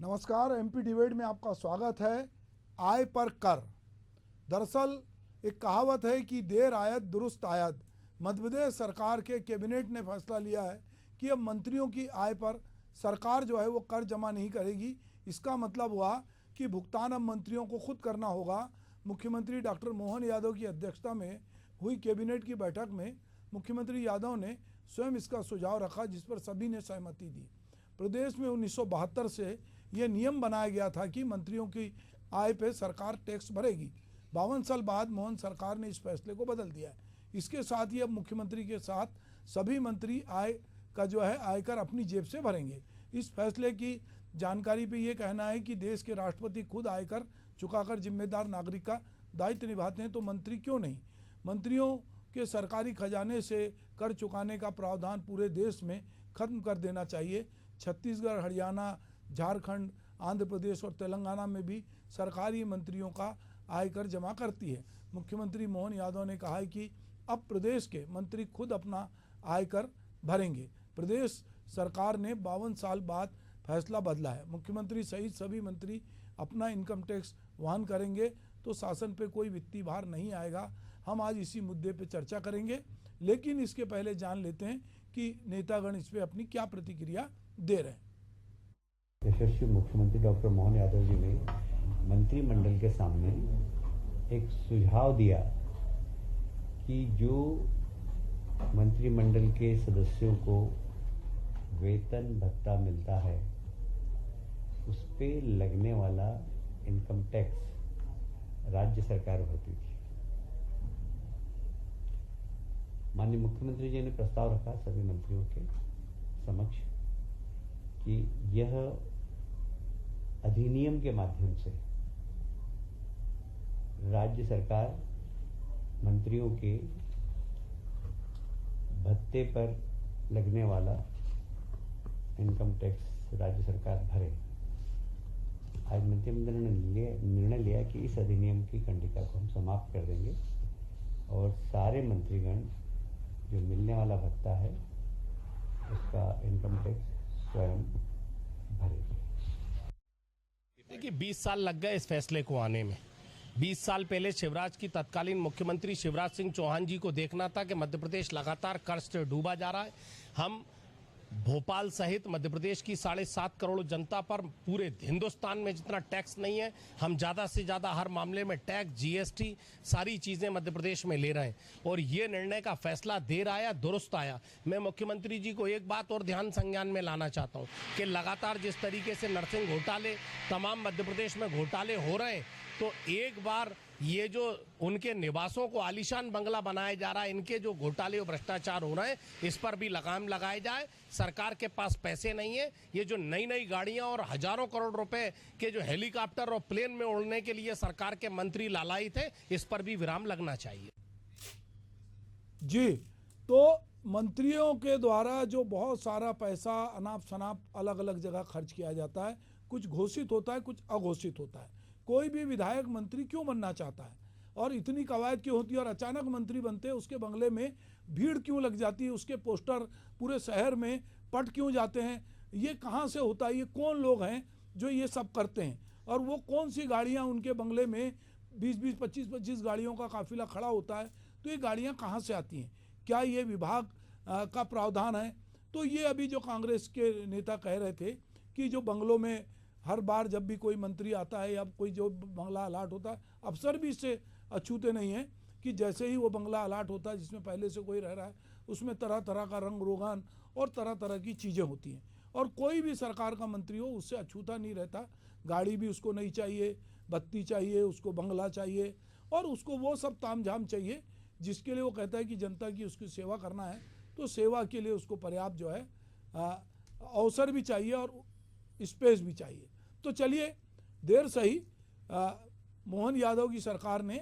नमस्कार, MP debate में आपका स्वागत है। आय पर कर। दरअसल एक कहावत है कि देर आयत दुरुस्त आयत। मध्य प्रदेश सरकार के कैबिनेट ने फैसला लिया है कि अब मंत्रियों की आय पर सरकार जो है वो कर जमा नहीं करेगी। इसका मतलब हुआ कि भुगतान अब मंत्रियों को खुद करना होगा। मुख्यमंत्री डॉक्टर मोहन यादव की अध्यक्षता में हुई कैबिनेट की बैठक में मुख्यमंत्री यादव ने स्वयं इसका सुझाव रखा, जिस पर सभी ने सहमति दी। प्रदेश में 1972 से यह नियम बनाया गया था कि मंत्रियों की आय पे सरकार टैक्स भरेगी। 52 साल बाद मोहन सरकार ने इस फैसले को बदल दिया है। इसके साथ ही अब मुख्यमंत्री के साथ सभी मंत्री आय का जो है आयकर अपनी जेब से भरेंगे। इस फैसले की जानकारी पे ये कहना है कि देश के राष्ट्रपति खुद आयकर चुकाकर जिम्मेदार नागरिक का दायित्व निभाते हैं, तो मंत्री क्यों नहीं। मंत्रियों के सरकारी खजाने से कर चुकाने का प्रावधान पूरे देश में खत्म कर देना चाहिए। छत्तीसगढ़, हरियाणा, झारखंड, आंध्र प्रदेश और तेलंगाना में भी सरकारी मंत्रियों का आयकर जमा करती है। मुख्यमंत्री मोहन यादव ने कहा है कि अब प्रदेश के मंत्री खुद अपना आयकर भरेंगे। प्रदेश सरकार ने 52 साल बाद फैसला बदला है। मुख्यमंत्री सहित सभी मंत्री अपना इनकम टैक्स वहन करेंगे, तो शासन पे कोई वित्तीय भार नहीं आएगा। हम आज इसी मुद्दे पे चर्चा करेंगे, लेकिन इसके पहले जान लेते हैं कि नेतागण इस पे अपनी क्या प्रतिक्रिया दे रहे हैं। यशस्वी मुख्यमंत्री डॉक्टर मोहन यादव जी ने मंत्रिमंडल के सामने एक सुझाव दिया कि जो मंत्रिमंडल के सदस्यों को वेतन भत्ता मिलता है उस पे लगने वाला इनकम टैक्स राज्य सरकार भरती थी। माननीय मुख्यमंत्री जी ने प्रस्ताव रखा सभी मंत्रियों के समक्ष कि यह अधिनियम के माध्यम से राज्य सरकार मंत्रियों के भत्ते पर लगने वाला इनकम टैक्स राज्य सरकार भरे। आज मंत्रिमंडल ने निर्णय लिया कि इस अधिनियम की कंडिका को हम समाप्त कर देंगे और सारे मंत्रीगण जो मिलने वाला भत्ता है उसका इनकम टैक्स स्वयं भरेंगे। देखिए 20 साल लग गए इस फैसले को आने में। 20 साल पहले शिवराज की तत्कालीन मुख्यमंत्री शिवराज सिंह चौहान जी को देखना था कि मध्य प्रदेश लगातार कर्ज से डूबा जा रहा है। हम भोपाल सहित मध्य प्रदेश की 7.5 करोड़ जनता पर पूरे हिंदुस्तान में जितना टैक्स नहीं है, हम ज़्यादा से ज़्यादा हर मामले में टैक्स, जीएसटी सारी चीज़ें मध्य प्रदेश में ले रहे हैं और ये निर्णय का फैसला देर आया दुरुस्त आया। मैं मुख्यमंत्री जी को एक बात और ध्यान संज्ञान में लाना चाहता हूँ कि लगातार जिस तरीके से नर्सिंग घोटाले तमाम मध्य प्रदेश में घोटाले हो रहे हैं, तो एक बार ये जो उनके निवासों को आलीशान बंगला बनाया जा रहा है, इनके जो घोटाले और भ्रष्टाचार हो रहे हैं, इस पर भी लगाम लगाए जाए। सरकार के पास पैसे नहीं है। ये जो नई नई गाड़ियां और हजारों करोड़ रुपए के जो हेलीकॉप्टर और प्लेन में उड़ने के लिए सरकार के मंत्री लालायित थे, इस पर भी विराम लगना चाहिए। जी, तो मंत्रियों के द्वारा जो बहुत सारा पैसा अनाप शनाप अलग अलग जगह खर्च किया जाता है, कुछ घोषित होता है, कुछ अघोषित होता है। कोई भी विधायक मंत्री क्यों बनना चाहता है और इतनी कवायद क्यों होती है और अचानक मंत्री बनते हैं, उसके बंगले में भीड़ क्यों लग जाती है, उसके पोस्टर पूरे शहर में पट क्यों जाते हैं, ये कहाँ से होता है, ये कौन लोग हैं जो ये सब करते हैं और वो कौन सी गाड़ियाँ उनके बंगले में 20-20, 25-25 गाड़ियों का काफिला खड़ा होता है, तो ये गाड़ियाँ कहाँ से आती हैं, क्या ये विभाग का प्रावधान है। तो ये अभी जो कांग्रेस के नेता कह रहे थे कि जो बंगलों में हर बार जब भी कोई मंत्री आता है या कोई जो बंगला अलाट होता है, अफसर भी इससे अछूते नहीं हैं कि जैसे ही वो बंगला अलाट होता है जिसमें पहले से कोई रह रहा है, उसमें तरह तरह का रंग रोगान और तरह तरह की चीज़ें होती हैं और कोई भी सरकार का मंत्री हो उससे अछूता नहीं रहता। गाड़ी भी उसको नहीं चाहिए, बत्ती चाहिए, उसको बंगला चाहिए और उसको वो सब तामझाम चाहिए जिसके लिए वो कहता है कि जनता की उसकी सेवा करना है। तो सेवा के लिए उसको पर्याप्त जो है अवसर भी चाहिए और स्पेस भी चाहिए। तो चलिए, देर सही मोहन यादव की सरकार ने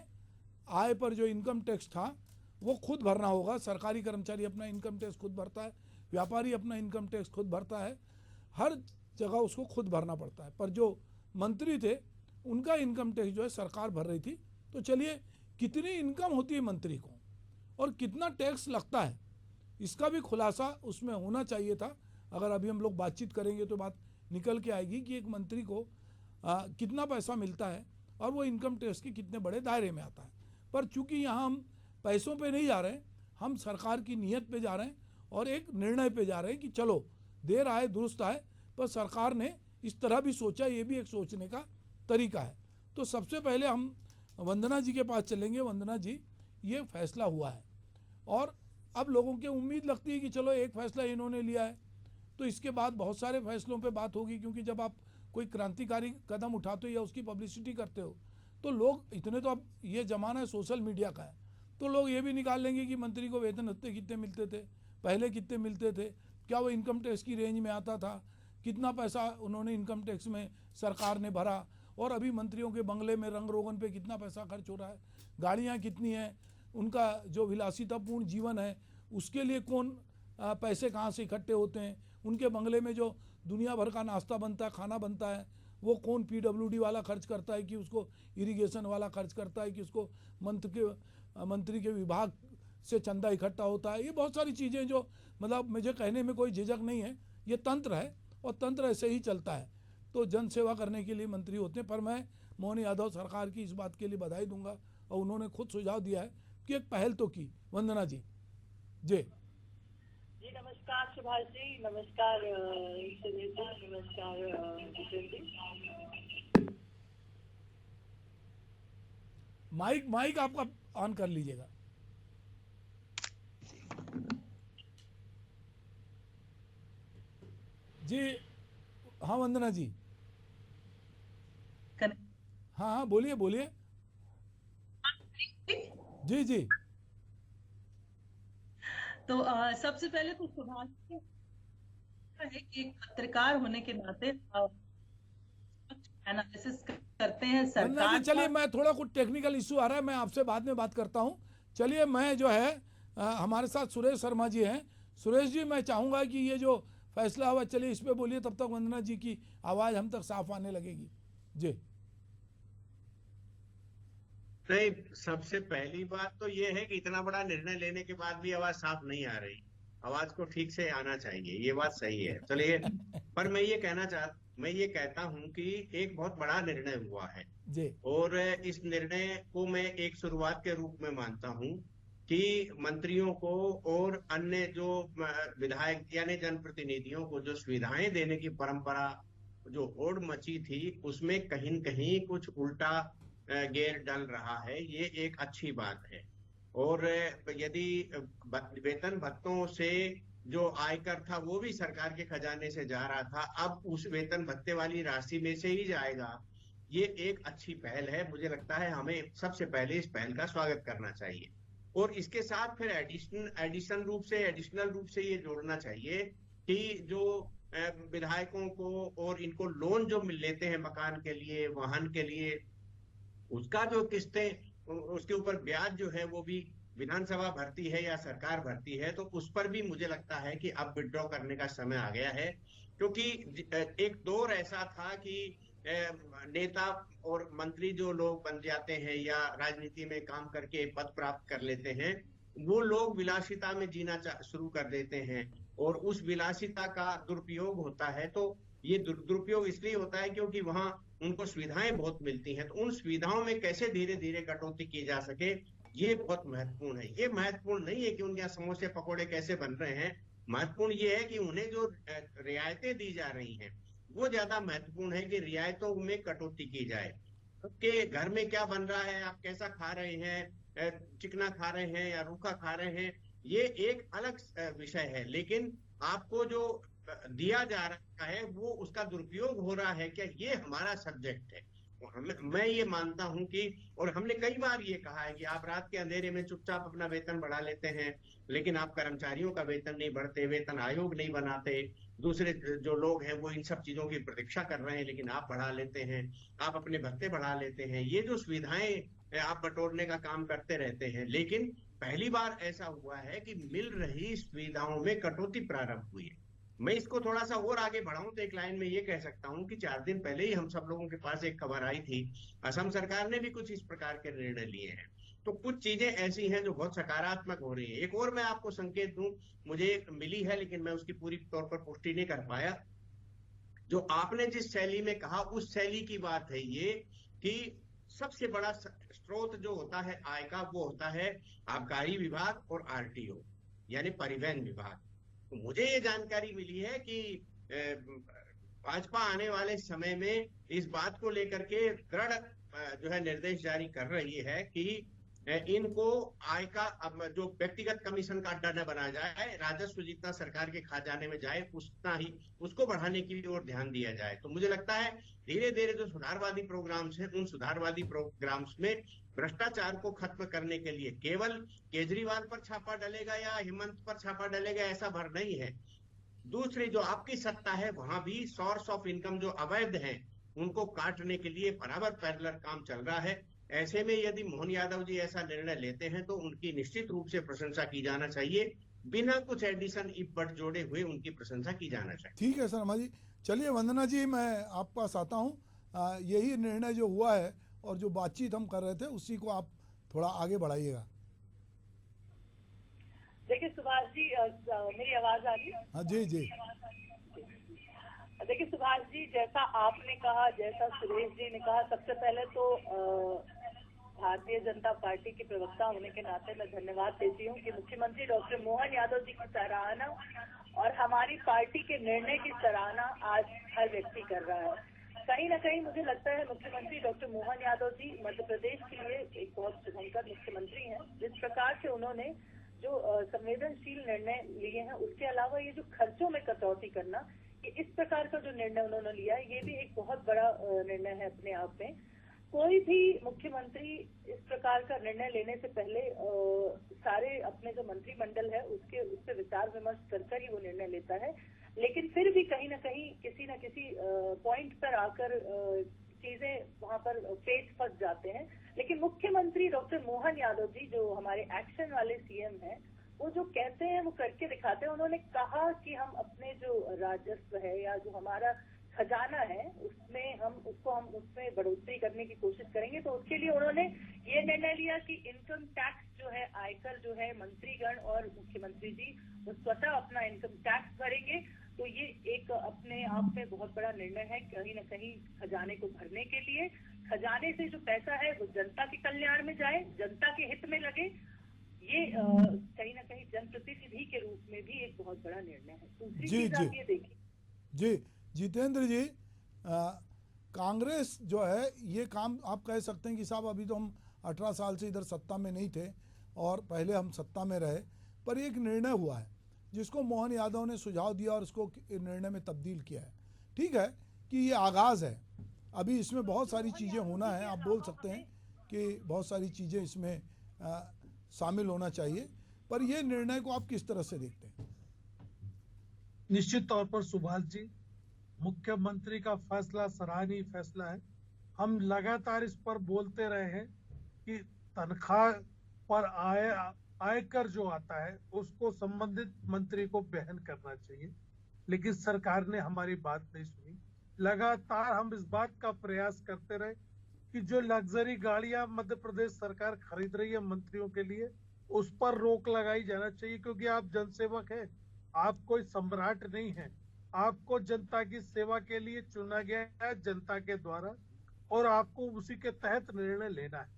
आय पर जो इनकम टैक्स था वो खुद भरना होगा। सरकारी कर्मचारी अपना इनकम टैक्स खुद भरता है, व्यापारी अपना इनकम टैक्स खुद भरता है, हर जगह उसको खुद भरना पड़ता है। पर जो मंत्री थे उनका इनकम टैक्स जो है सरकार भर रही थी। तो चलिए, कितनी इनकम होती है मंत्री को और कितना टैक्स लगता है, इसका भी खुलासा उसमें होना चाहिए था। अगर अभी हम लोग बातचीत करेंगे तो बात निकल के आएगी कि एक मंत्री को कितना पैसा मिलता है और वो इनकम टैक्स के कितने बड़े दायरे में आता है। पर चूंकि यहाँ हम पैसों पे नहीं जा रहे, हम सरकार की नीयत पे जा रहे हैं और एक निर्णय पे जा रहे हैं कि चलो देर आए दुरुस्त आए, पर सरकार ने इस तरह भी सोचा, ये भी एक सोचने का तरीका है। तो सबसे पहले हम वंदना जी के पास चलेंगे। वंदना जी, ये फैसला हुआ है और अब लोगों की उम्मीद लगती है कि चलो एक फैसला इन्होंने लिया है तो इसके बाद बहुत सारे फैसलों पे बात होगी, क्योंकि जब आप कोई क्रांतिकारी कदम उठाते हो या उसकी पब्लिसिटी करते हो तो लोग इतने, तो अब ये ज़माना है सोशल मीडिया का है, तो लोग ये भी निकाल लेंगे कि मंत्री को वेतन भत्ते कितने मिलते थे, पहले कितने मिलते थे, क्या वो इनकम टैक्स की रेंज में आता था, कितना पैसा उन्होंने इनकम टैक्स में सरकार ने भरा, और अभी मंत्रियों के बंगले में रंग रोगन पे कितना पैसा खर्च हो रहा है, गाड़ियाँ कितनी हैं, उनका जो विलासितापूर्ण जीवन है उसके लिए कौन पैसे कहाँ से इकट्ठे होते हैं, उनके बंगले में जो दुनिया भर का नाश्ता बनता है, खाना बनता है, वो कौन PWD वाला खर्च करता है कि उसको इरिगेशन वाला खर्च करता है कि उसको मंत्री के विभाग से चंदा इकट्ठा होता है। ये बहुत सारी चीज़ें जो मतलब मुझे कहने में कोई झिझक नहीं है, ये तंत्र है और तंत्र ऐसे ही चलता है। तो जन सेवा करने के लिए मंत्री होते हैं। पर मैं मोहन यादव सरकार की इस बात के लिए बधाई दूंगा और उन्होंने खुद सुझाव दिया है कि एक पहल तो की। वंदना जी। जी नमस्कार सुभाष जी, नमस्कार सुनील जी, नमस्कार जितेंद्र जी। माइक आपका ऑन कर लीजिएगा। जी हाँ वंदना जी, हाँ बोलिए बोलिए। जी जी। तो सबसे पहले तो सुभाष जी है कि एक पत्रकार होने के नाते एनालिसिस करते हैं सरकार। चलिए, मैं थोड़ा कुछ टेक्निकल इशू आ रहा है, मैं आपसे बाद में बात करता हूँ। चलिए, मैं जो है हमारे साथ सुरेश शर्मा जी हैं। सुरेश जी, मैं चाहूँगा कि ये जो फैसला हुआ, चलिए इस पे बोलिए, तब तक वंदना जी की आवाज़ हम तक साफ आने लगेगी। जी। नहीं, सबसे पहली बात तो ये है कि इतना बड़ा निर्णय लेने के बाद भी आवाज साफ नहीं आ रही। आवाज को ठीक से आना चाहिए, ये बात सही है। चलिए, पर मैं ये कहता हूं कि एक बहुत बड़ा निर्णय हुआ है जी। और इस निर्णय को मैं एक शुरुआत के रूप में मानता हूं कि मंत्रियों को और अन्य जो विधायक यानी जनप्रतिनिधियों को जो सुविधाएं देने की परंपरा जो होड़ मची थी, उसमें कहीं न कहीं कुछ उल्टा गेयर डल रहा है। ये एक अच्छी बात है। और यदि वेतन भत्तों से जो आयकर था वो भी सरकार के खजाने से जा रहा था, अब उस वेतन भत्ते वाली राशि में से ही जाएगा। ये एक अच्छी पहल है। मुझे लगता है हमें सबसे पहले इस पहल का स्वागत करना चाहिए और इसके साथ फिर एडिशनल रूप से ये जोड़ना चाहिए कि जो विधायकों को और इनको लोन जो मिल लेते हैं मकान के लिए, वाहन के लिए, उसका जो किस्तें, उसके ऊपर ब्याज जो है वो भी विधानसभा भरती है या सरकार भरती है, तो उस पर भी मुझे लगता है कि अब विड्रॉ करने का समय आ गया है। क्योंकि एक दौर ऐसा था कि नेता और मंत्री जो लोग बन जाते हैं या राजनीति में काम करके पद प्राप्त कर लेते हैं, वो लोग विलासिता में जीना शुरू कर देते हैं और उस विलासिता का दुरुपयोग होता है। तो ये दुरुपयोग इसलिए होता है क्योंकि वहां उनको सुविधाएं बहुत मिलती हैं, तो उन सुविधाओं में कैसे धीरे धीरे कटौती की जा सके, ये बहुत महत्वपूर्ण है। ये महत्वपूर्ण नहीं है कि उनके यहाँ समोसे पकोड़े कैसे बन रहे हैं, महत्वपूर्ण ये है कि उन्हें जो रियायतें दी जा रही हैं वो ज्यादा महत्वपूर्ण है कि रियायतों में कटौती की जाए। आपके घर में क्या बन रहा है, आप कैसा खा रहे हैं, चिकना खा रहे हैं या रूखा खा रहे हैं, ये एक अलग विषय है। लेकिन आपको जो दिया जा रहा है वो उसका दुरुपयोग हो रहा है क्या, ये हमारा सब्जेक्ट है। मैं ये मानता हूं कि, और हमने कई बार ये कहा है कि आप रात के अंधेरे में चुपचाप अपना वेतन बढ़ा लेते हैं, लेकिन आप कर्मचारियों का वेतन नहीं बढ़ते, वेतन आयोग नहीं बनाते, दूसरे जो लोग हैं वो इन सब चीजों की प्रतीक्षा कर रहे हैं लेकिन आप बढ़ा लेते हैं, आप अपने भत्ते बढ़ा लेते हैं, ये जो सुविधाएं आप बटोरने का काम करते रहते हैं। लेकिन पहली बार ऐसा हुआ है कि मिल रही सुविधाओं में कटौती प्रारंभ हुई है। मैं इसको थोड़ा सा और आगे बढ़ाऊं तो एक लाइन में ये कह सकता हूं कि 4 दिन पहले ही हम सब लोगों के पास एक खबर आई थी, असम सरकार ने भी कुछ इस प्रकार के निर्णय लिए हैं। तो कुछ चीजें ऐसी हैं जो बहुत सकारात्मक हो रही है। एक और मैं आपको संकेत दूं, मुझे मिली है लेकिन मैं उसकी पूरी तौर पर पुष्टि नहीं कर पाया जो आपने जिस शैली में कहा उस शैली की बात है ये, कि सबसे बड़ा स्रोत जो होता है आय का वो होता है आबकारी विभाग और आरटीओ यानी परिवहन विभाग। तो मुझे ये जानकारी मिली है कि भाजपा आने वाले समय में इस बात को लेकर के दृढ़ जो है निर्देश जारी कर रही है कि इनको आय का अब जो व्यक्तिगत कमीशन का अड्डा न बनाया जाए, राजस्व जितना सरकार के खजाने में जाए उतना ही उसको बढ़ाने की ओर ध्यान दिया जाए। तो मुझे लगता है धीरे धीरे जो सुधारवादी प्रोग्राम्स हैं उन सुधारवादी प्रोग्राम्स में भ्रष्टाचार को खत्म करने के लिए केवल केजरीवाल पर छापा डलेगा या हेमंत पर छापा डलेगा ऐसा भर नहीं है। दूसरी जो आपकी सत्ता है वहां भी सोर्स ऑफ इनकम जो अवैध है उनको काटने के लिए बराबर पैरेलल काम चल रहा है। ऐसे में यदि मोहन यादव जी ऐसा निर्णय लेते हैं तो उनकी निश्चित रूप से प्रशंसा की जाना चाहिए, बिना कुछ एडिशन इफ बट जोड़े हुए उनकी प्रशंसा की जाना चाहिए। ठीक है शर्मा जी। चलिए वंदना जी, मैं आप पास आता हूँ। यही निर्णय जो हुआ है और जो बातचीत हम कर रहे थे उसी को आप थोड़ा आगे बढ़ाइएगा। देखिए सुभाष जी, मेरी आवाज आ रही है? हाँ जी जी। देखिए सुभाष जी, जैसा आपने कहा, जैसा सुरेश जी ने कहा, सबसे पहले तो भारतीय जनता पार्टी के प्रवक्ता होने के नाते मैं धन्यवाद देती हूँ कि मुख्यमंत्री डॉक्टर मोहन यादव जी की सराहना और हमारी पार्टी के निर्णय की सराहना आज हर व्यक्ति कर रहा है। कहीं ना कहीं मुझे लगता है मुख्यमंत्री डॉक्टर मोहन यादव जी मध्य प्रदेश के लिए एक बहुत शुभंकर मुख्यमंत्री हैं। जिस प्रकार से उन्होंने जो संवेदनशील निर्णय लिए हैं, उसके अलावा ये जो खर्चों में कटौती करना, ये इस प्रकार का जो निर्णय उन्होंने लिया है ये भी एक बहुत बड़ा निर्णय है अपने आप में। कोई भी मुख्यमंत्री इस प्रकार का निर्णय लेने से पहले सारे अपने जो मंत्रिमंडल है उस पर विचार विमर्श कर ही वो निर्णय लेता है, लेकिन फिर भी कहीं ना कहीं किसी न किसी पॉइंट पर आकर चीजें वहां पर पेच फंस जाते हैं। लेकिन मुख्यमंत्री डॉक्टर मोहन यादव जी जो हमारे एक्शन वाले सीएम हैं, वो जो कहते हैं वो करके दिखाते हैं। उन्होंने कहा कि हम अपने जो राजस्व है या जो हमारा खजाना है उसमें हम उसमें बढ़ोतरी करने की कोशिश करेंगे। तो उसके लिए उन्होंने ये निर्णय लिया कि इनकम टैक्स जो है, आयकर जो है, मंत्रीगण और मुख्यमंत्री जी वो स्वतः अपना इनकम टैक्स भरेंगे। तो ये एक अपने आप में बहुत बड़ा निर्णय है, कहीं ना कहीं खजाने को भरने के लिए। खजाने से जो पैसा है वो जनता के कल्याण में जाए, जनता के हित में लगे। ये कहीं ना कहीं जनप्रतिनिधि के रूप में भी एक बहुत बड़ा निर्णय है। दूसरी चीज आप ये देखिए जी जितेंद्र जी, कांग्रेस जो है ये काम आप कह सकते हैं कि साहब अभी तो हम 18 साल से इधर सत्ता में नहीं थे और पहले हम सत्ता में रहे, पर एक निर्णय हुआ है जिसको मोहन यादव ने सुझाव दिया और उसको निर्णय में तब्दील किया है। ठीक है कि ये आगाज़ है, अभी इसमें बहुत सारी चीज़ें होना है। आप बोल सकते हैं कि बहुत सारी चीज़ें इसमें शामिल होना चाहिए, पर ये निर्णय को आप किस तरह से देखते हैं? निश्चित तौर पर सुभाष जी, मुख्यमंत्री का फैसला सराहनीय फैसला है। हम लगातार इस पर बोलते रहे हैं कि तनख्वाह पर आयकर जो आता है उसको संबंधित मंत्री को वहन करना चाहिए, लेकिन सरकार ने हमारी बात नहीं सुनी। लगातार हम इस बात का प्रयास करते रहे कि जो लग्जरी गाड़ियां मध्य प्रदेश सरकार खरीद रही है मंत्रियों के लिए, उस पर रोक लगाई जाना चाहिए, क्योंकि आप जनसेवक हैं, आप कोई सम्राट नहीं है। आपको जनता की सेवा के लिए चुना गया है जनता के द्वारा और आपको उसी के तहत निर्णय लेना है।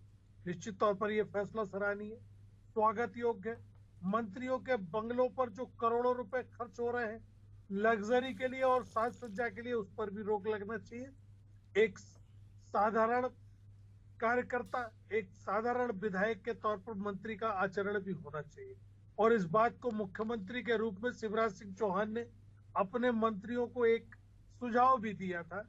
निश्चित तौर पर यह फैसला सराहनीय है, स्वागत योग्य है। मंत्रियों के बंगलों पर जो करोड़ों रुपए खर्च हो रहे हैं लग्जरी के लिए और साज सज्जा के लिए, उस पर भी रोक लगना चाहिए। एक साधारण कार्यकर्ता, एक साधारण विधायक के तौर पर मंत्री का आचरण भी होना चाहिए। और इस बात को मुख्यमंत्री के रूप में शिवराज सिंह चौहान ने अपने मंत्रियों को एक सुझाव भी दिया था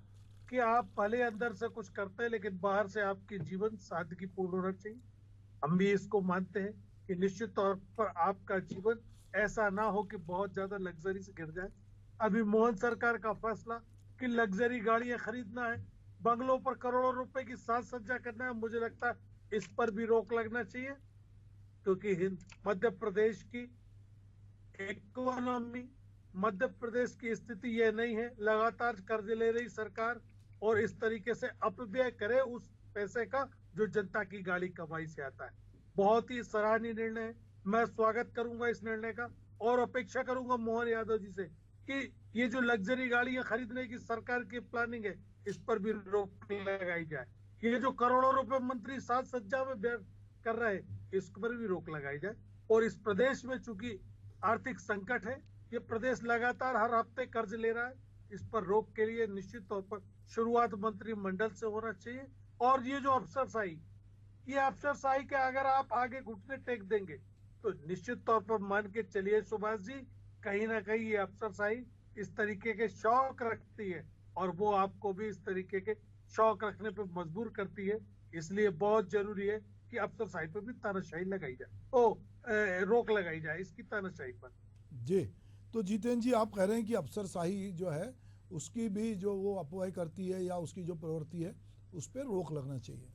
कि आप भले अंदर से कुछ करते हैं लेकिन बाहर से आपके जीवन सादगीपूर्ण होना चाहिए। हम भी इसको मानते हैं कि निश्चित तौर पर आपका जीवन ऐसा ना हो कि बहुत ज्यादा लग्जरी से गिर जाए। अभी मोहन सरकार का फैसला कि लग्जरी गाड़ियां खरीदना है, बंगलों पर करोड़ों रुपए की साज सज्जा करना है, मुझे लगता है इस पर भी रोक लगना चाहिए, क्योंकि मध्य प्रदेश की इकोनॉमी, मध्य प्रदेश की स्थिति यह नहीं है। लगातार कर्ज ले रही सरकार और इस तरीके से अपव्यय करे उस पैसे का जो जनता की गाड़ी कमाई से आता है। बहुत ही सराहनीय निर्णय है, मैं स्वागत करूंगा इस निर्णय का और अपेक्षा करूंगा मोहन यादव जी से कि ये जो लग्जरी गाड़ियां खरीदने की सरकार की प्लानिंग है, इस पर भी रोक लगाई जाए। ये जो करोड़ों रुपए मंत्री साज सज्जा में व्यय कर रहे हैं, इस पर भी रोक लगाई जाए। और इस प्रदेश में चूंकि आर्थिक संकट है, ये प्रदेश लगातार हर हफ्ते कर्ज ले रहा है, इस पर रोक के लिए निश्चित तौर पर शुरुआत मंत्रिमंडल से होना चाहिए। और ये जो अफसरशाही, ये अफसरशाही के अगर आप आगे घुटने टेक देंगे तो निश्चित तौर पर मान के चलिए सुभाष जी, कहीं ना कहीं ये अफसरशाही इस तरीके के शौक रखती है और वो आपको भी इस तरीके के शौक रखने पर मजबूर करती है। इसलिए बहुत जरूरी है कि अफसरशाही पर भी तानाशाही लगाई जाए, रोक लगाई जाए इसकी तानाशाही पर। जी, तो जितेंद्र जी आप कह रहे हैं कि अफसरशाही जो है उसकी भी जो वो अफवाह करती है या उसकी जो प्रवृत्ति है उस पर रोक लगना चाहिए।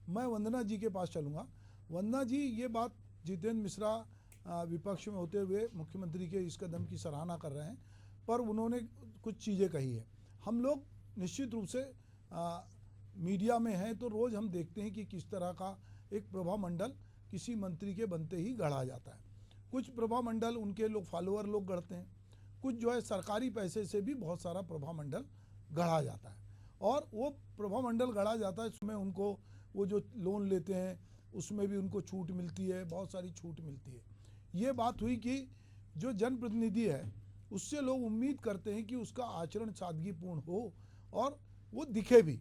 मैं वंदना जी के पास चलूँगा। वंदना जी, ये बात जितेंद्र मिश्रा विपक्ष में होते हुए मुख्यमंत्री के इस कदम की सराहना कर रहे हैं, पर उन्होंने कुछ चीज़ें कही है। हम लोग निश्चित रूप से मीडिया में हैं तो रोज़ हम देखते हैं कि किस तरह का एक प्रभा मंडल किसी मंत्री के बनते ही गढ़ा जाता है। कुछ प्रभा मंडल उनके लोग फॉलोअर लोग गढ़ते हैं, कुछ जो है सरकारी पैसे से भी बहुत सारा प्रभा मंडल गढ़ा जाता है। और वो प्रभा मंडल गढ़ा जाता है, उसमें उनको वो जो लोन लेते हैं उसमें भी उनको छूट मिलती है, बहुत सारी छूट मिलती है। ये बात हुई कि जो जनप्रतिनिधि है उससे लोग उम्मीद करते हैं कि उसका आचरण सादगीपूर्ण हो और वो दिखे भी,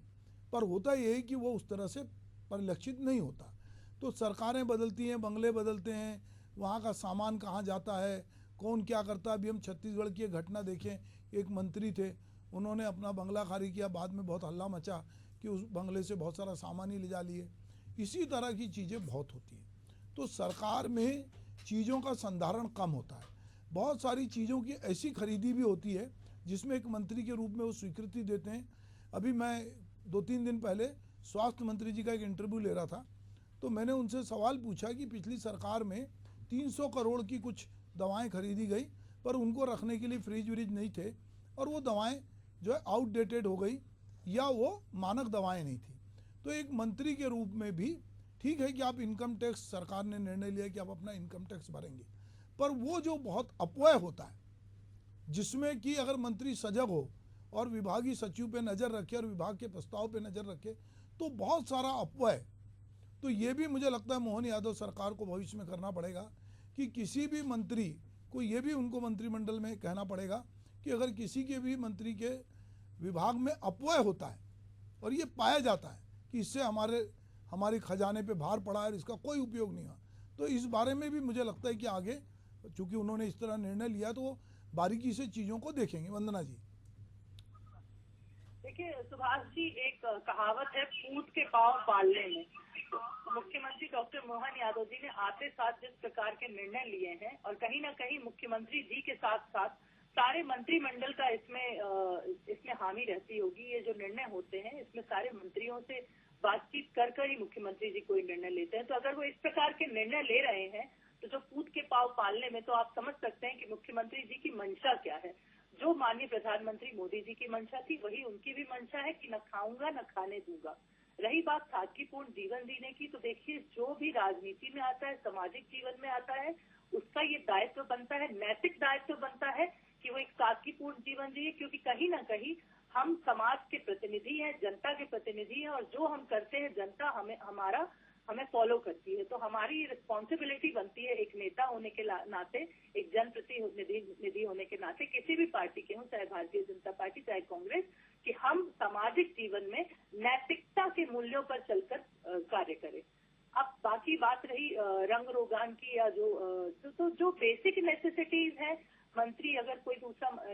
पर होता ये है कि वो उस तरह से परिलक्षित नहीं होता। तो सरकारें बदलती हैं, बंगले बदलते हैं, वहाँ का सामान कहाँ जाता है, कौन क्या करता है। अभी हम छत्तीसगढ़ की एक घटना देखें, एक मंत्री थे, उन्होंने अपना बंगला खाली किया, बाद में बहुत हल्ला मचा कि उस बंगले से बहुत सारा सामान ही ले जा लिए। इसी तरह की चीज़ें बहुत होती हैं। तो सरकार में चीज़ों का संधारण कम होता है। बहुत सारी चीज़ों की ऐसी खरीदी भी होती है जिसमें एक मंत्री के रूप में वो स्वीकृति देते हैं। अभी मैं 2-3 दिन पहले स्वास्थ्य मंत्री जी का एक इंटरव्यू ले रहा था, तो मैंने उनसे सवाल पूछा कि पिछली सरकार में 300 करोड़ की कुछ दवाएं खरीदी गई, पर उनको रखने के लिए फ्रिज व्रिज नहीं थे और वो दवाएं जो है आउटडेटेड हो गई या वो मानक दवाएं नहीं थी। तो एक मंत्री के रूप में भी ठीक है कि आप इनकम टैक्स, सरकार ने निर्णय लिया कि आप अपना इनकम टैक्स भरेंगे, पर वो जो बहुत अपव्यय होता है जिसमें कि अगर मंत्री सजग हो और विभागीय सचिव पे नज़र रखे और विभाग के प्रस्ताव पे नज़र रखे तो बहुत सारा अपव्यय। तो ये भी मुझे लगता है मोहन यादव सरकार को भविष्य में करना पड़ेगा कि किसी भी मंत्री को ये भी उनको मंत्रिमंडल में कहना पड़ेगा कि अगर किसी के भी मंत्री के विभाग में अपव्यय होता है और ये पाया जाता है कि इससे हमारे खजाने पे भार पड़ा है और इसका कोई उपयोग नहीं हुआ, तो इस बारे में भी मुझे लगता है कि आगे चूंकि उन्होंने इस तरह निर्णय लिया तो वो बारीकी से चीज़ों को देखेंगे। वंदना जी। देखिए सुभाष जी, एक कहावत है, पूत के पांव पालने में। मुख्यमंत्री डॉक्टर मोहन यादव जी ने आते साथ जिस प्रकार के निर्णय लिए हैं और कहीं ना कहीं मुख्यमंत्री जी के साथ साथ सारे मंत्रिमंडल का इसमें हामी रहती होगी। ये जो निर्णय होते हैं इसमें सारे मंत्रियों से बातचीत कर ही मुख्यमंत्री जी कोई निर्णय लेते हैं। तो अगर वो इस प्रकार के निर्णय ले रहे हैं तो जो पूत के पांव पालने में, तो आप समझ सकते हैं कि मुख्यमंत्री जी की मंशा क्या है। जो माननीय प्रधानमंत्री मोदी जी की मंशा थी वही उनकी भी मंशा है कि न खाऊंगा न खाने दूंगा। रही बात सादगीपूर्ण जीवन जीने की, तो देखिए जो भी राजनीति में आता है, सामाजिक जीवन में आता है, उसका ये दायित्व बनता है, नैतिक दायित्व बनता है कि वो एक सादगीपूर्ण जीवन जिए, क्योंकि कहीं ना कहीं हम समाज के प्रतिनिधि हैं, जनता के प्रतिनिधि हैं, और जो हम करते हैं जनता हमें फॉलो करती है। तो हमारी रिस्पॉन्सिबिलिटी बनती है एक नेता होने के नाते, एक जनप्रतिनिधि होने के नाते, किसी भी पार्टी के हों, चाहे भारतीय जनता पार्टी चाहे कांग्रेस, कि हम सामाजिक जीवन में नैतिकता के मूल्यों पर चलकर कार्य करें। अब बाकी बात रही रंग रोगान की, या जो बेसिक नेसेसिटीज है, मंत्री अगर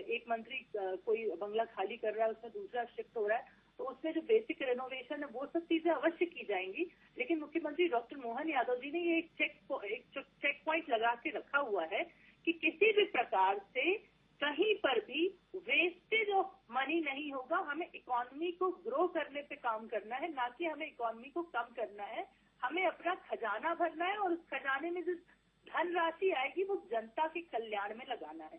एक मंत्री कोई बंगला खाली कर रहा है, उसमें दूसरा शिफ्ट हो रहा है, तो उसमें जो बेसिक रेनोवेशन है वो सब चीजें अवश्य की जाएंगी। लेकिन मुख्यमंत्री डॉक्टर मोहन यादव जी ने ये एक चेक पॉइंट लगा के रखा हुआ है कि किसी भी प्रकार से कहीं पर भी वेस्टेज ऑफ मनी नहीं होगा। हमें इकोनॉमी को ग्रो करने पे काम करना है, ना कि हमें इकोनॉमी को कम करना है। हमें अपना खजाना भरना है और उस खजाने में जो धनराशि आएगी वो जनता के कल्याण में लगाना है।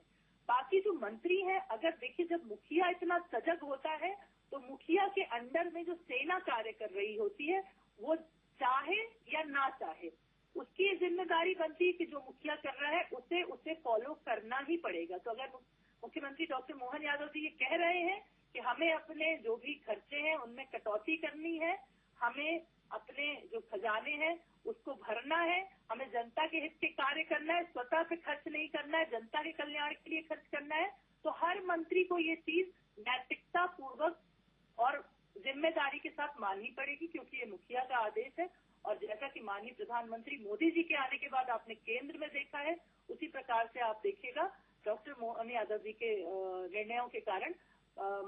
बाकी जो मंत्री है, अगर देखिए जब मुखिया इतना सजग होता है तो मुखिया के अंडर में जो सेना कार्य कर रही होती है, वो चाहे या ना चाहे उसकी जिम्मेदारी बनती है कि जो मुखिया कर रहा है उसे फॉलो करना ही पड़ेगा। तो अगर मुख्यमंत्री डॉक्टर मोहन यादव जी ये कह रहे हैं कि हमें अपने जो भी खर्चे हैं उनमें कटौती करनी है, हमें अपने जो खजाने हैं उसको भरना है, हमें जनता के हित के कार्य करना है, स्वतः पे खर्च नहीं करना है, जनता के कल्याण के लिए खर्च करना है। तो हर मंत्री को ये चीज नैतिकता पूर्वक और जिम्मेदारी के साथ माननी पड़ेगी, क्योंकि ये मुखिया का आदेश है। और जैसा कि माननीय प्रधानमंत्री मोदी जी के आने के बाद आपने केंद्र में देखा है, उसी प्रकार से आप देखिएगा डॉक्टर मोहन यादव जी के निर्णयों के कारण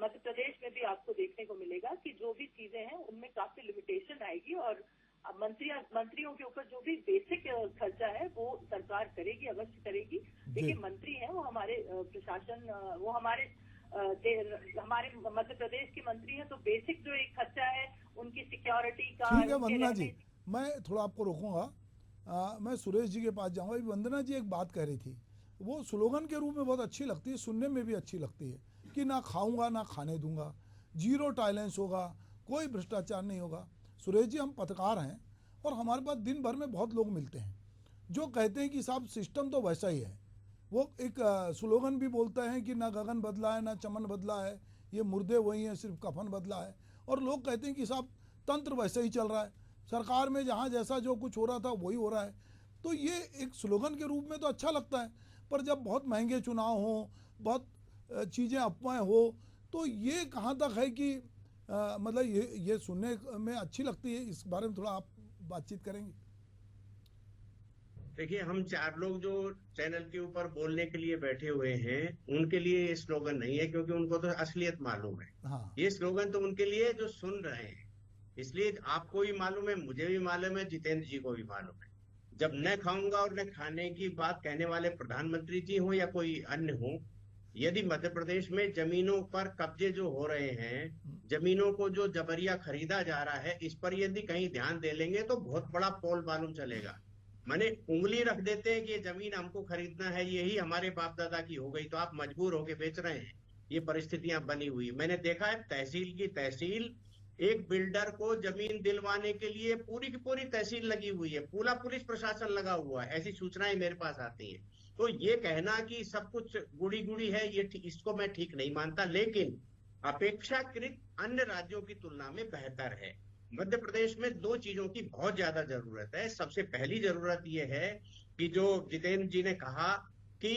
मध्य प्रदेश में भी आपको देखने को मिलेगा कि जो भी चीजें हैं उनमें काफी लिमिटेशन आएगी और मंत्रियों के ऊपर जो भी बेसिक खर्चा है वो सरकार करेगी, अवश्य करेगी। देखिए मंत्री हैं वो हमारे प्रशासन, वो हमारे मध्य प्रदेश के मंत्री हैं, तो बेसिक जो एक खर्चा है उनकी सिक्योरिटी का। ठीक है वंदना जी, मैं थोड़ा आपको रोकूंगा, मैं सुरेश जी के पास जाऊंगा। वंदना जी एक बात कह रही थी, वो स्लोगन के रूप में बहुत अच्छी लगती है, सुनने में भी अच्छी लगती है कि ना खाऊंगा ना खाने दूंगा, जीरो टॉलरेंस होगा, कोई भ्रष्टाचार नहीं होगा। सुरेश जी हम पत्रकार हैं और हमारे पास दिन भर में बहुत लोग मिलते हैं जो कहते हैं कि साहब सिस्टम तो वैसा ही है। वो एक स्लोगन भी बोलते हैं कि ना गगन बदला है ना चमन बदला है, ये मुर्दे वही हैं सिर्फ कफन बदला है। और लोग कहते हैं कि साहब तंत्र वैसे ही चल रहा है, सरकार में जहाँ जैसा जो कुछ हो रहा था वही हो रहा है। तो ये एक स्लोगन के रूप में तो अच्छा लगता है, पर जब बहुत महंगे चुनाव हों, बहुत चीज़ें अफवाहें हो, तो ये कहाँ तक है कि मतलब ये सुनने में अच्छी लगती है। इस बारे में थोड़ा आप बातचीत करेंगे? देखिए हम चार लोग जो चैनल के ऊपर बोलने के लिए बैठे हुए हैं उनके लिए ये स्लोगन नहीं है, क्योंकि उनको तो असलियत मालूम है। हाँ। ये स्लोगन तो उनके लिए जो सुन रहे हैं, इसलिए आपको भी मालूम है, मुझे भी मालूम है, जितेंद्र जी को भी मालूम है। जब न खाऊंगा और न खाने की बात कहने वाले प्रधानमंत्री जी हो या कोई अन्य हो, यदि मध्य प्रदेश में जमीनों पर कब्जे जो हो रहे हैं, जमीनों को जो जबरिया खरीदा जा रहा है, इस पर यदि कहीं ध्यान दे लेंगे तो बहुत बड़ा पोल मालूम चलेगा। माने उंगली रख देते हैं कि ये जमीन हमको खरीदना है, यही हमारे बाप दादा की हो गई तो आप मजबूर होके बेच रहे हैं। ये परिस्थितियां बनी हुई, मैंने देखा है तहसील की तहसील, एक बिल्डर को जमीन दिलवाने के लिए पूरी की पूरी तहसील लगी हुई है, पूरा पुलिस प्रशासन लगा हुआ है, ऐसी सूचनाएं मेरे पास आती हैं। तो ये कहना कि सब कुछ गुड़ी गुड़ी है, ये इसको मैं ठीक नहीं मानता, लेकिन अपेक्षाकृत अन्य राज्यों की तुलना में बेहतर है। मध्य प्रदेश में दो चीजों की बहुत ज्यादा जरूरत है। सबसे पहली जरूरत यह है कि जो जितेंद्र जी ने कहा कि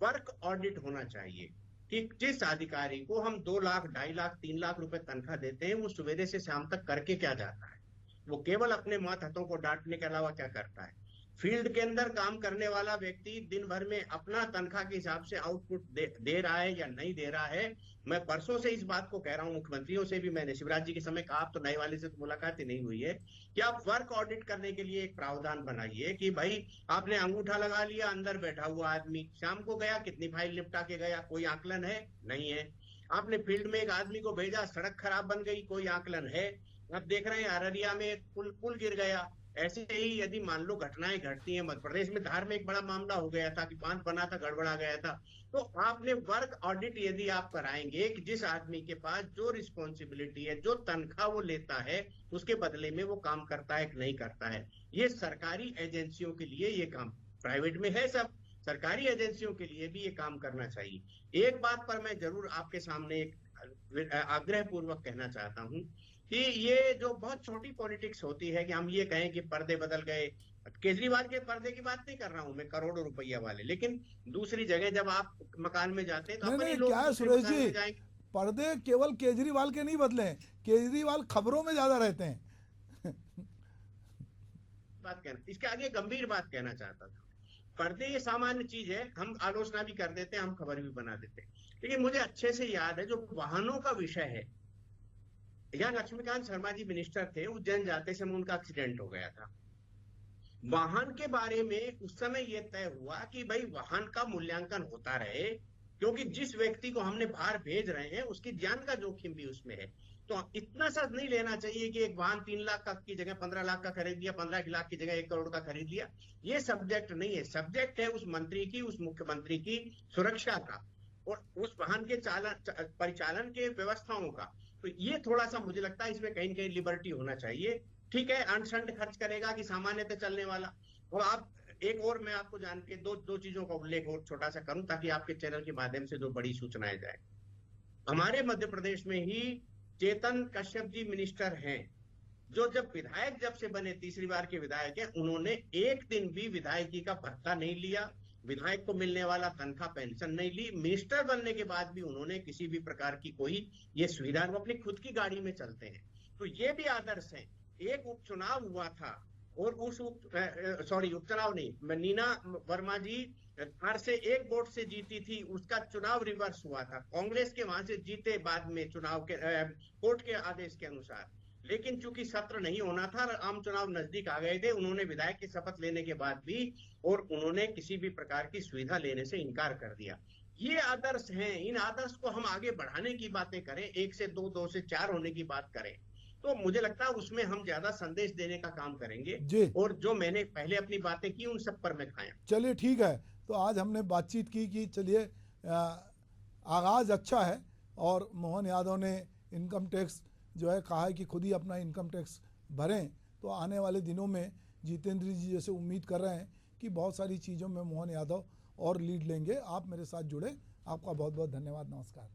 वर्क ऑडिट होना चाहिए, कि जिस अधिकारी को हम 2 लाख, 2.5 लाख, 3 लाख रुपए तनख्वाह देते हैं, वो सवेरे से शाम तक करके क्या जाता है? वो केवल अपने मात हथों को डांटने के अलावा क्या करता है? फील्ड के अंदर काम करने वाला व्यक्ति दिन भर में अपना तनख्वाह के हिसाब से आउटपुट दे रहा है या नहीं दे रहा है। मैं परसों से इस बात को कह रहा हूं, मुख्यमंत्रियों से भी मैंने शिवराज जी के समय कहा, आप तो नए वाले से तो मुलाकात ही नहीं हुई है, कि आप वर्क ऑडिट करने के लिए एक प्रावधान बनाइए कि भाई आपने अंगूठा लगा लिया, अंदर बैठा हुआ आदमी शाम को गया, कितनी फाइल निपटा के गया, कोई आकलन है? नहीं है। आपने फील्ड में एक आदमी को भेजा, सड़क खराब बन गई, कोई आकलन है? अब देख रहे हैं अररिया में एक पुल गिर गया। ऐसे ही यदि मान लो घटनाएं घटती हैं, मध्य प्रदेश में धार में एक बड़ा मामला हो गया था कि बांध बना था, गड़बड़ा गया था, तो आपने वर्क ऑडिट यदि आप कराएंगे कि जिस आदमी के पास जो रिस्पॉन्सिबिलिटी है, जो तनख्वाह वो लेता है, उसके बदले में वो काम करता है कि नहीं करता है। ये सरकारी एजेंसियों के लिए ये काम, प्राइवेट में है सब, सरकारी एजेंसियों के लिए भी ये काम करना चाहिए। एक बात पर मैं जरूर आपके सामने एक आग्रह पूर्वक कहना चाहता हूं कि ये जो बहुत छोटी पॉलिटिक्स होती है कि हम ये कहें कि पर्दे बदल गए, केजरीवाल के पर्दे की बात नहीं कर रहा हूं मैं, करोड़ों रुपया वाले, लेकिन दूसरी जगह जब आप मकान में जाते हैं तो अपने लोग क्या है सुरेश जी, पर्दे केवल केजरीवाल के नहीं बदले, केजरीवाल खबरों में ज्यादा रहते हैं। बात कहना, इसके आगे गंभीर बात कहना चाहता था। पर्दे ये सामान्य चीज है, हम आलोचना भी कर देते हैं, हम खबर भी बना देते हैं, लेकिन मुझे अच्छे से याद है जो वाहनों का विषय है, यहाँ लक्ष्मीकांत शर्मा जी मिनिस्टर थे, उज्जैन जाते समय उनका एक्सीडेंट हो गया था। वाहन के बारे में उस समय यह तय हुआ कि भाई वाहन का मूल्यांकन होता रहे, क्योंकि जिस व्यक्ति को हमने बाहर भेज रहे हैं उसकी जान का जोखिम भी उसमें है। तो इतना सा नहीं लेना चाहिए कि एक वाहन 3 लाख का की जगह 15 लाख का खरीद लिया, 15 लाख की जगह 1 करोड़ का खरीद लिया। ये सब्जेक्ट नहीं है, सब्जेक्ट है उस मंत्री की, उस मुख्यमंत्री की सुरक्षा का और उस वाहन के परिचालन के व्यवस्थाओं का। तो ये थोड़ा सा मुझे लगता है इसमें कहीं न कहीं लिबर्टी होना चाहिए। ठीक है, अनसंड खर्च करेगा कि सामान्यतः चलने वाला, और आप एक और मैं आपको जान के दो चीजों का उल्लेख और छोटा सा करूं ताकि आपके चैनल के माध्यम से जो बड़ी सूचनाएं जाए। हमारे मध्य प्रदेश में ही चेतन कश्यप जी मिनिस्टर हैं, जो जब विधायक जब से बने, तीसरी बार के विधायक हैं, उन्होंने एक दिन भी विधायकी का भत्ता नहीं लिया, विधायक को मिलने वाला तनख्वाह पेंशन नहीं ली। मिनिस्टर बनने के बाद भी उन्होंने किसी भी प्रकार की कोई ये सुविधा, वो अपनी खुद की गाड़ी में चलते हैं। तो ये भी आदर्श है। एक उपचुनाव हुआ था और उस उपचुनाव नहीं, नीना वर्मा जी धार से एक वोट से जीती थी, उसका चुनाव रिवर्स हुआ था, कांग्रेस के वहां से जीते बाद में चुनाव के कोर्ट के आदेश के अनुसार। लेकिन चूंकि सत्र नहीं होना था, आम चुनाव नजदीक आ गए थे, उन्होंने विधायक की शपथ लेने के बाद भी और उन्होंने किसी भी प्रकार की सुविधा लेने से इनकार कर दिया। ये आदर्श हैं। इन आदर्श को हम आगे बढ़ाने की बातें करें, 1 से 2, 2 से 4 होने की बात करें, तो मुझे लगता है उसमें हम ज्यादा संदेश देने का काम करेंगे जी। और जो मैंने पहले अपनी बातें की उन सब पर मैं खाया। चलिए ठीक है, तो आज हमने बातचीत की कि चलिए आगाज़ अच्छा है और मोहन यादव ने इनकम टैक्स जो है कहा है कि खुद ही अपना इनकम टैक्स भरें। तो आने वाले दिनों में जितेंद्र जी जैसे उम्मीद कर रहे हैं कि बहुत सारी चीज़ों में मोहन यादव और लीड लेंगे। आप मेरे साथ जुड़े, आपका बहुत बहुत धन्यवाद। नमस्कार।